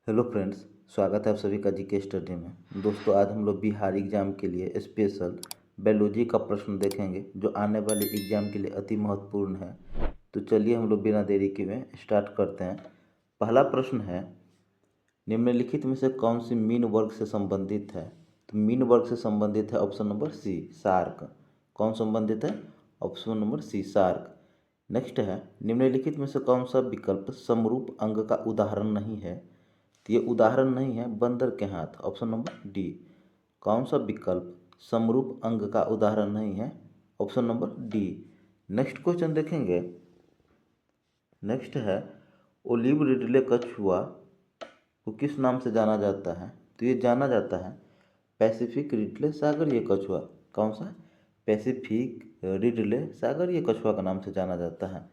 Hello friends, स्वागत है आप सभी का जीके स्टडी में। दोस्तों, आज हम लोग बिहार एग्जाम के लिए स्पेशल बायोलॉजी का प्रश्न देखेंगे जो आने वाले एग्जाम के लिए अति महत्वपूर्ण है। तो चलिए हम लोग बिना देरी के में स्टार्ट करते हैं। पहला प्रश्न है, निम्नलिखित में से कौन सी मीन वर्ग से संबंधित है? तो मीन वर्ग से संबंधित है ऑप्शन नंबर सी, सार्क। कौन संबंधित है? Option number C, SAARC. Next है, निम्नलिखित में से कौन सा विकल्प समरूप अंग का उदाहरण नहीं है? तो ये उदाहरण नहीं है बंदर के हाथ, ऑप्शन नंबर डी। कौन सा विकल्प समरूप अंग का उदाहरण नहीं है? Option number D. Next question देखेंगे। नेक्स्ट है, ओलिव रिडले कछुआ को किस नाम से जाना जाता है? तो ये जाना जाता है पैसिफिक रिडले सागरीय कछुआ। कौन सा? पैसिफिक रिडले सागरीय कछुआ का नाम से जाना जाता है।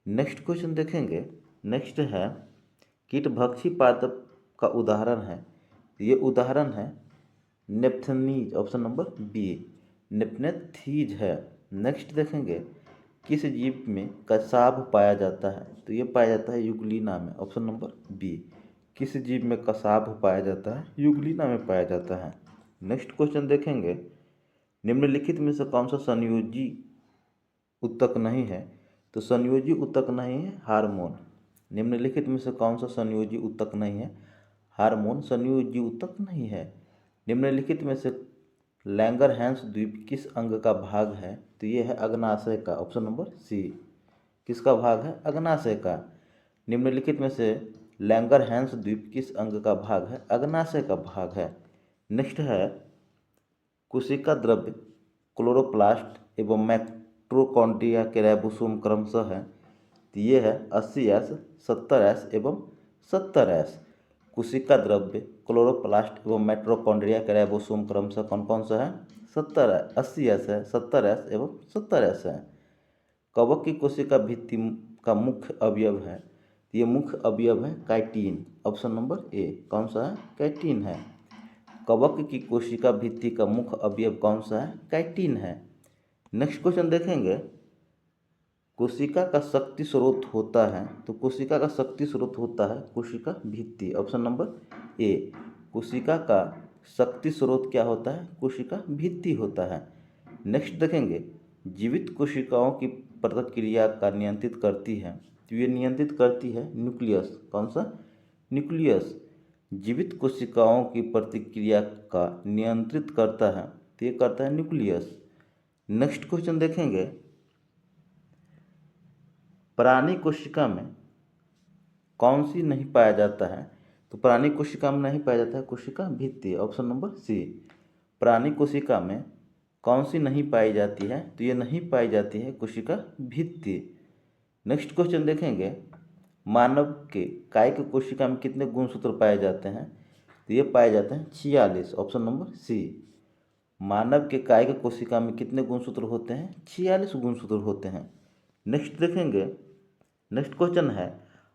नेक्स्ट क्वेश्चन देखेंगे। नेक्स्ट है, कीटभक्षी पादप का उदाहरण है। ये उदाहरण है नेप्थनीज, ऑप्शन नंबर बी, नेप्थनीज है। नेक्स्ट देखेंगे, किस जीव में कसाभ पाया जाता है? तो ये पाया जाता है युगलीना में, ऑप्शन नंबर बी। किस जीव में कसाभ पाया जाता है? युगलीना में पाया जाता है। नेक्स्ट क्वेश्चन देखेंगे, निम्नलिखित में से कौन सा संयोजी उत्तक नहीं है? तो संयोजी उत्तक नहीं है हार्मोन। निम्नलिखित में से कौन सा संयोजी उत्तक नहीं है? हार्मोन संयोजी उत्तक नहीं है। निम्नलिखित में से लैंगरहैंस द्वीप किस अंग का भाग है? तो ये है अग्नाशय का, ऑप्शन नंबर सी। किसका भाग है? अग्नाशय का। निम्नलिखित में से लैंगरहैंस द्वीप किस अंग का भाग है? अग्नाशय का भाग है। नेक्स्ट है, कोशिका द्रव्य क्लोरोप्लास्ट एवं माइटोकॉन्ड्रिया के राइबोसोम क्रमशः है। तो ये है 80S, 70S एवं 70S। कोशिका द्रव्य क्लोरोप्लास्ट एवं माइटोकॉन्ड्रिया के राइबोसोम क्रमशः कौन कौन सा है? 80S है, 70S एवं 70S है। कवक की कोशिका भित्ति का मुख्य अवयव है। ये मुख्य अवयव है काइटिन, ऑप्शन नंबर ए। कौन सा है? काइटिन है। कवक की कोशिका भित्ति का मुख्य अवयव कौन सा है? काइटिन है। नेक्स्ट क्वेश्चन देखेंगे, कोशिका का शक्ति स्रोत होता है। तो कोशिका का शक्ति स्रोत होता है कोशिका भित्ति, ऑप्शन नंबर ए। कोशिका का शक्ति स्रोत क्या होता है? कोशिका भित्ति होता है। नेक्स्ट देखेंगे, जीवित कोशिकाओं की प्रतिक्रिया का नियंत्रित करती है। तो ये नियंत्रित करती है न्यूक्लियस। कौन सा? न्यूक्लियस। जीवित कोशिकाओं की प्रतिक्रिया का नियंत्रित करता है, तो ये करता है न्यूक्लियस। नेक्स्ट क्वेश्चन देखेंगे, प्राणी कोशिका में कौन सी नहीं पाया जाता है? तो प्राणी कोशिका में नहीं पाया जाता है कोशिका भित्ति, ऑप्शन नंबर सी। प्राणी कोशिका में कौन सी नहीं पाई जाती है? तो ये नहीं पाई जाती है कोशिका भित्ति। नेक्स्ट क्वेश्चन देखेंगे, मानव के कायिक कोशिका में कितने गुणसूत्र पाए जाते हैं? तो ये पाए जाते हैं 46, ऑप्शन नंबर सी। मानव के कायिक कोशिका में कितने गुणसूत्र होते हैं? 46 गुणसूत्र होते हैं। नेक्स्ट देखेंगे। नेक्स्ट क्वेश्चन है,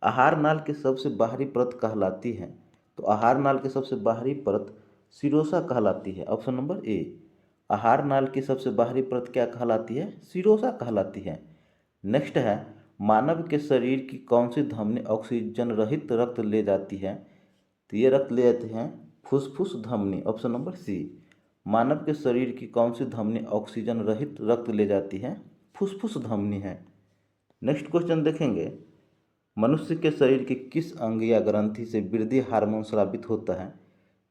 आहार नाल की सबसे बाहरी परत कहलाती है। तो आहार नाल की सबसे बाहरी परत सिरोसा कहलाती है, ऑप्शन नंबर ए। आहार नाल की सबसे बाहरी परत क्या कहलाती है? सिरोसा कहलाती है। नेक्स्ट है, मानव के शरीर की कौन सी धमनी ऑक्सीजन रहित रक्त ले जाती है? तो ये रक्त ले जाते हैं फुसफुस धमनी, ऑप्शन नंबर सी। मानव के शरीर की कौन सी धमनी ऑक्सीजन रहित रक्त ले जाती है? फुसफुस धमनी है। नेक्स्ट क्वेश्चन देखेंगे, मनुष्य के शरीर के किस अंग या ग्रंथि से वृद्धि हार्मोन स्रावित होता है?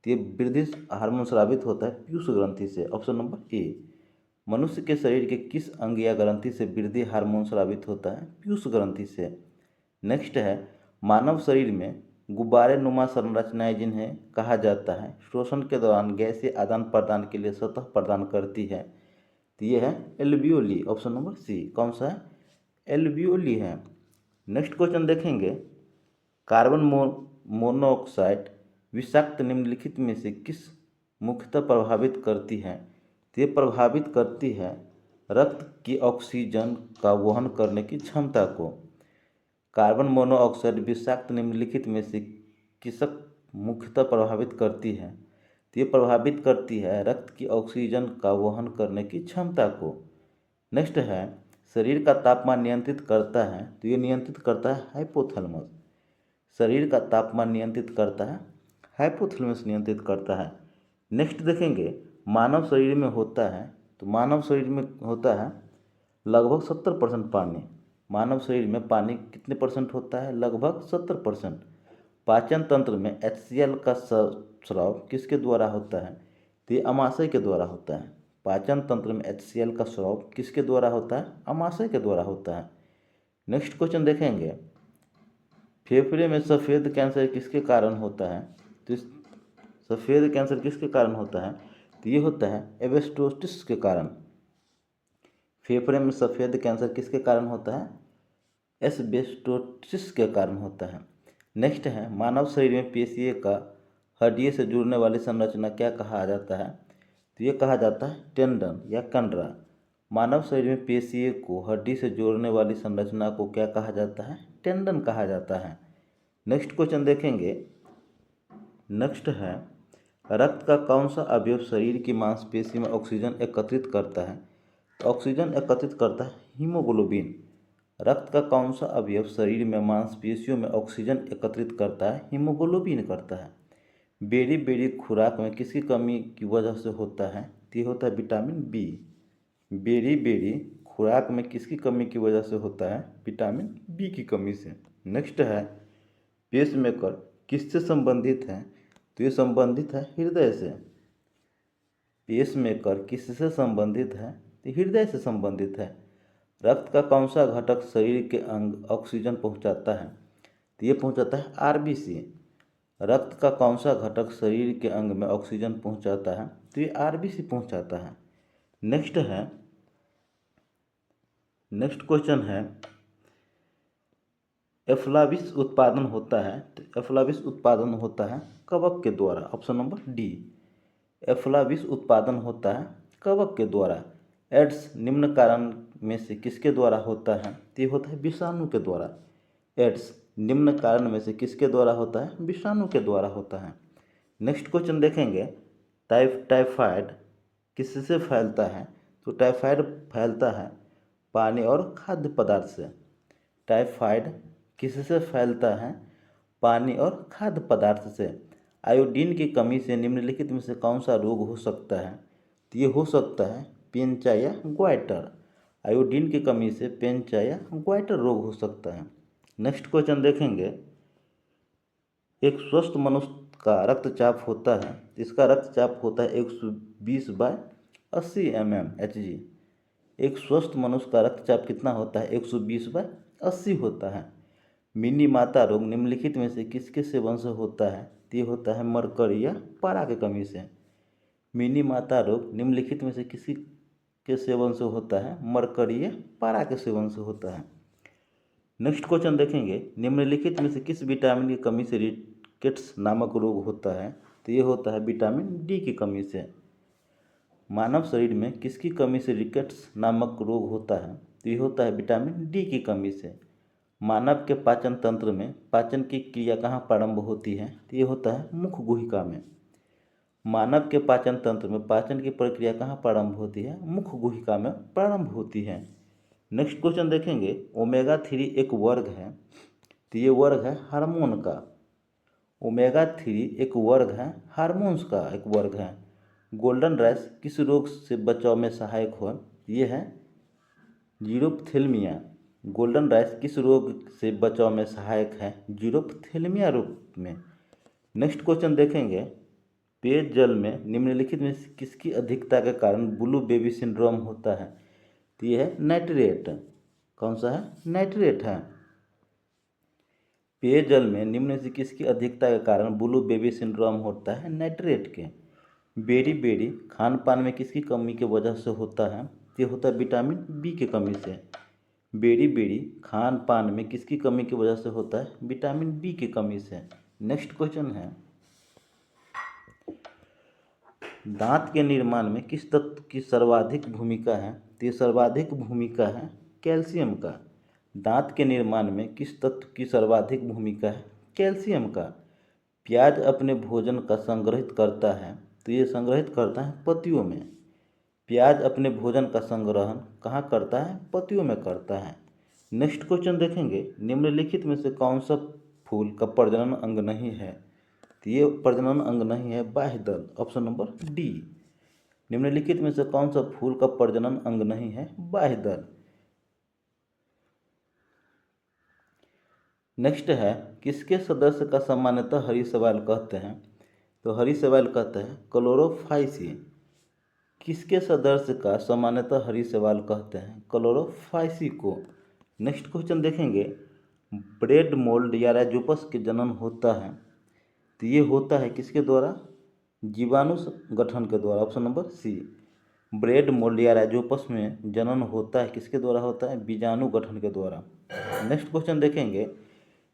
तो ये वृद्धि हार्मोन स्रावित होता है पीयूष ग्रंथि से, ऑप्शन नंबर ए। मनुष्य के शरीर के किस अंग या ग्रंथि से वृद्धि हार्मोन स्रावित होता है? पीयूष ग्रंथि से। नेक्स्ट है, मानव शरीर में गुब्बारे नुमा संरचनाएं जिन्हें कहा जाता है श्वसन के दौरान गैसीय आदान प्रदान के लिए सतह प्रदान करती है। तो ये है एल्वियोली, ऑप्शन नंबर सी। कौन सा है? एल्वियोली है। नेक्स्ट क्वेश्चन देखेंगे, कार्बन मोनोऑक्साइड विषाक्त निम्नलिखित में से किस मुख्यतः प्रभावित करती है? तो ये प्रभावित करती है रक्त की ऑक्सीजन का वहन करने की क्षमता को। कार्बन मोनोऑक्साइड विषाक्त निम्नलिखित में से किसक मुख्यतः प्रभावित करती है? तो ये प्रभावित करती है रक्त की ऑक्सीजन का वहन करने की क्षमता को। नेक्स्ट है, शरीर का तापमान नियंत्रित करता है। तो ये नियंत्रित करता है हाइपोथैलेमस। शरीर का तापमान नियंत्रित करता है? हाइपोथैलेमस नियंत्रित करता है। नेक्स्ट देखेंगे मानव शरीर में होता है, तो मानव शरीर में होता है लगभग 70% पानी। मानव शरीर में पानी कितने परसेंट होता है? लगभग 70%। पाचन तंत्र में HCl का स्राव किसके द्वारा होता है? तो ये अमाशय के द्वारा होता है। पाचन तंत्र में HCl का स्राव किसके द्वारा होता है? अमाशय के द्वारा होता है। नेक्स्ट क्वेश्चन देखेंगे फेफड़े में सफ़ेद कैंसर किसके कारण होता है? तो सफ़ेद कैंसर किसके कारण होता है? तो ये होता है एस्बेस्टोसिस के कारण। फेफड़े में सफ़ेद कैंसर किसके कारण होता है? एस्बेस्टोसिस के कारण होता है। नेक्स्ट है मानव शरीर में पेशियों का हड्डी से जुड़ने वाली संरचना क्या कहा जाता है? तो ये कहा जाता है टेंडन या कंडरा। मानव शरीर में पेशियों को हड्डी से जोड़ने वाली संरचना को क्या कहा जाता है? टेंडन कहा जाता है। नेक्स्ट क्वेश्चन देखेंगे। नेक्स्ट है रक्त का कौन सा अवयव शरीर की मांसपेशी में ऑक्सीजन एकत्रित करता है? ऑक्सीजन एकत्रित करता है हीमोग्लोबिन। रक्त का कौन सा अवयव शरीर में मांसपेशियों में ऑक्सीजन एकत्रित करता है? हीमोग्लोबिन करता है। बेरी बेरी खुराक में किसकी कमी की वजह से होता है? तो ये होता है विटामिन बी। बेरी बेरी खुराक में किसकी कमी की वजह से होता है? विटामिन बी की कमी से। नेक्स्ट है पेसमेकर किससे संबंधित है? तो ये संबंधित है हृदय से। पेसमेकर किससे संबंधित है? तो हृदय से संबंधित है। रक्त का कौन सा घटक शरीर के अंग ऑक्सीजन पहुंचाता है? तो ये पहुंचाता है आरबीसी। रक्त का कौन सा घटक शरीर के अंग में ऑक्सीजन पहुंचाता है? तो ये आरबीसी पहुंचाता है। नेक्स्ट क्वेश्चन है एफ्लाविस उत्पादन होता है, तो एफ्लाविस उत्पादन होता है कवक के द्वारा। Option number D. एफ्लाविस उत्पादन होता है कवक के द्वारा। एड्स निम्न कारण में से किसके द्वारा होता है? तो ये होता है विषाणु के द्वारा। एड्स निम्न कारण में से किसके द्वारा होता है? विषाणु के द्वारा होता है। नेक्स्ट क्वेश्चन देखेंगे टाइफाइड किससे फैलता है? तो टाइफाइड फैलता है पानी और खाद्य पदार्थ से। टाइफाइड किससे फैलता है? पानी और खाद्य पदार्थ से। आयोडीन की कमी से निम्नलिखित में से कौन सा रोग हो सकता है? तो ये हो सकता है पेंचा या ग्वाइटर। आयोडीन की कमी से पेंचा या ग्वाइटर रोग हो सकता है। नेक्स्ट क्वेश्चन देखेंगे एक स्वस्थ मनुष्य का रक्तचाप होता है, इसका रक्तचाप होता है 120/80 mmHg। एक स्वस्थ मनुष्य का रक्तचाप कितना होता है? 120/80 होता है। मिनी माता रोग निम्नलिखित में से किसके सेवन से होता है? तो ये होता है मरकरी या पारा की कमी से। मिनी माता रोग निम्नलिखित में से किसी के सेवन से होता है? मरकरी या पारा के सेवन से होता है। नेक्स्ट क्वेश्चन देखेंगे निम्नलिखित में से किस विटामिन की कमी से रिकेट्स नामक रोग होता है? तो ये होता है विटामिन डी की कमी से। मानव शरीर में किसकी कमी से रिकेट्स नामक रोग होता है? तो ये होता है विटामिन डी की कमी से। मानव के पाचन तंत्र में पाचन की क्रिया कहाँ प्रारंभ होती है? तो ये होता है मुख गुहिका में। मानव के पाचन तंत्र में पाचन की प्रक्रिया कहाँ प्रारंभ होती है? मुख गुहिका में प्रारंभ होती है। नेक्स्ट क्वेश्चन देखेंगे ओमेगा 3 एक वर्ग है, तो ये वर्ग है हार्मोन का। ओमेगा 3 एक वर्ग है हार्मोन्स का एक वर्ग है। गोल्डन रैश किस रोग से बचाव में सहायक हो? ये है जीरोप्थेल्मिया। गोल्डन रैश किस रोग से बचाव में सहायक है? जीरोप्थेल्मिया रोग में। नेक्स्ट क्वेश्चन देखेंगे पेयजल में निम्नलिखित में से किसकी अधिकता के कारण ब्लू बेबी सिंड्रोम होता है? तो ये है नाइट्रेट। कौन सा है? नाइट्रेट है। पेयजल में निम्न से किसकी अधिकता के कारण ब्लू बेबी सिंड्रोम होता है? नाइट्रेट के। बेरी बेरी खान पान में किसकी कमी की वजह से होता है? ये होता है विटामिन बी की कमी से। बेरी बेरी खान पान में किसकी कमी की वजह से होता है? विटामिन बी की कमी से। नेक्स्ट क्वेश्चन है दांत के निर्माण में किस तत्व की सर्वाधिक भूमिका है? तो ये सर्वाधिक भूमिका है कैल्शियम का। दांत के निर्माण में किस तत्व की सर्वाधिक भूमिका है? कैल्शियम का। प्याज अपने भोजन का संग्रहित करता है, तो ये संग्रहित करता है पत्तियों में। प्याज अपने भोजन का संग्रहण कहाँ करता है? पत्तियों में करता है। नेक्स्ट क्वेश्चन देखेंगे निम्नलिखित में से कौन सा फूल का प्रजनन अंग नहीं है? तो ये प्रजनन अंग नहीं है बाह्य दल, ऑप्शन नंबर डी। निम्नलिखित में से कौन सा फूल का प्रजनन अंग नहीं है? बाह्य दल। नेक्स्ट है, किसके सदस्य का सामान्यतः हरी शैवाल कहते हैं? तो हरी शैवाल कहते हैं क्लोरोफाइसी। किसके सदस्य का सामान्यतः हरी शैवाल कहते हैं? क्लोरोफाइसी को। नेक्स्ट क्वेश्चन देखेंगे, ब्रेड मोल्ड या राइजोपस के जनन होता है? तो ये होता है किसके द्वारा? जीवाणु गठन के द्वारा, option number C. Bread mould या राइजोपस में जनन होता है किसके द्वारा होता है? बीजाणु गठन के द्वारा। नेक्स्ट क्वेश्चन देखेंगे,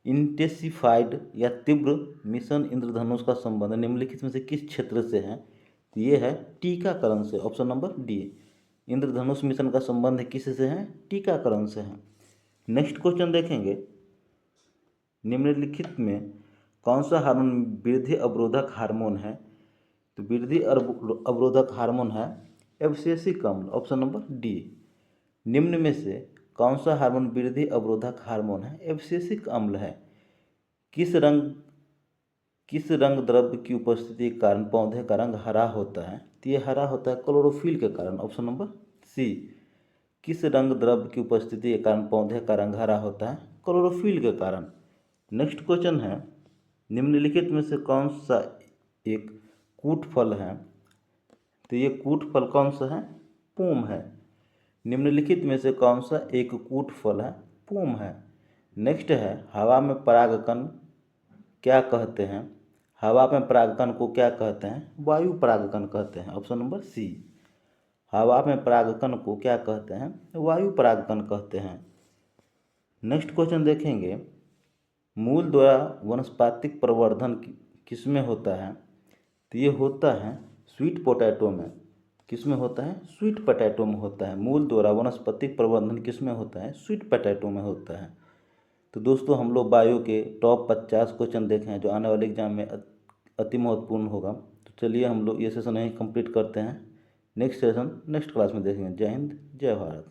इंटेंसिफाइड या तीव्र मिशन इंद्रधनुष का संबंध निम्नलिखित में से किस क्षेत्र से है? तो ये है टीकाकरण से, ऑप्शन नंबर डी। इंद्रधनुष मिशन का संबंध किससे है? टीकाकरण से है। नेक्स्ट क्वेश्चन देखेंगे, निम्नलिखित में कौन सा हार्मोन वृद्धि अवरोधक हार्मोन है? तो वृद्धि अवरोधक हार्मोन है एब्सिसिक अम्ल, ऑप्शन नंबर डी। निम्न में से कौन सा हार्मोन वृद्धि अवरोधक हार्मोन है? एब्सिसिक अम्ल है। किस रंग द्रव्य की उपस्थिति के कारण पौधे का रंग हरा होता है? तो ये हरा होता है क्लोरोफिल के कारण, ऑप्शन नंबर सी। किस रंग द्रव्य की उपस्थिति के कारण पौधे का रंग हरा होता है? क्लोरोफिल के कारण। नेक्स्ट क्वेश्चन है, निम्नलिखित में से कौन सा एक कूट फल है? तो ये कूट फल कौन सा है? पोम है। निम्नलिखित में से कौन सा एक कूट फल है? पोम है। नेक्स्ट है, हवा में परागकण क्या कहते हैं? हवा में परागकण को क्या कहते हैं? वायु परागकण कहते हैं, ऑप्शन नंबर सी। हवा में परागकण को क्या कहते हैं? वायु परागकण कहते हैं। नेक्स्ट क्वेश्चन देखेंगे, मूल द्वारा वनस्पतिक प्रवर्धन किसमें होता है? तो ये होता है स्वीट पोटैटो में। किसमें होता है? स्वीट पोटैटो में होता है। मूल द्वारा वनस्पतिक प्रवर्धन किसमें होता है? स्वीट पोटैटो में होता है। तो दोस्तों हम लोग बायो के टॉप 50 क्वेश्चन देखे हैं जो आने वाले एग्जाम में अति महत्वपूर्ण होगा। तो चलिए हम लोग ये सेशन यहीं कंप्लीट करते हैं। नेक्स्ट सेशन नेक्स्ट क्लास में देखेंगे। जय हिंद, जय भारत।